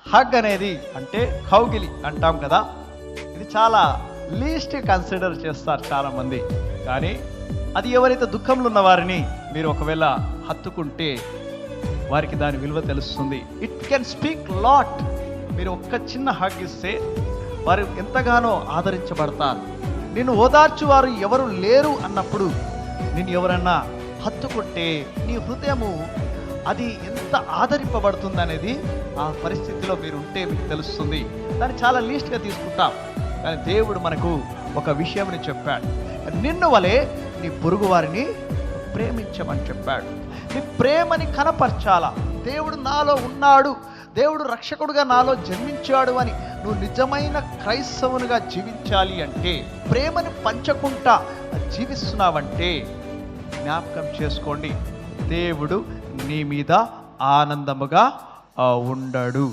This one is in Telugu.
హగ్ అనేది అంటే కౌగిలి అంటాం కదా, ఇది చాలా లీస్ట్ కన్సిడర్ చేస్తారు చాలామంది. కానీ అది ఎవరైతే దుఃఖంలో ఉన్న వారిని మీరు ఒకవేళ హత్తుకుంటే వారికి దాని విలువ తెలుస్తుంది. It can speak lot. మీరు ఒక్క చిన్న హగ్ ఇస్తే వారు ఎంతగానో ఆదరించబడతారు. నిన్ను ఓదార్చు వారు ఎవరు లేరు అన్నప్పుడు నిన్ను ఎవరన్నా హత్తుకుంటే నీ హృదయము అది ఎంత ఆదరింపబడుతుంది అనేది ఆ పరిస్థితిలో మీరు ఉంటే మీకు తెలుస్తుంది. దాన్ని చాలా లీస్ట్గా తీసుకుంటాం. కానీ దేవుడు మనకు ఒక విషయంని చెప్పాడు, నిన్ను వలె నీ పొరుగు వారిని ప్రేమించమని చెప్పాడు. నీ ప్రేమని కనపరచాలా. దేవుడు నాలో ఉన్నాడు, దేవుడు రక్షకుడుగా నాలో జన్మించాడు అని నువ్వు నిజమైన క్రైస్తవునిగా జీవించాలి అంటే, ప్రేమని పంచకుండా జీవిస్తున్నావంటే జ్ఞాపకం చేసుకోండి, దేవుడు నీ మీద ఆనందముగా ఉండడు.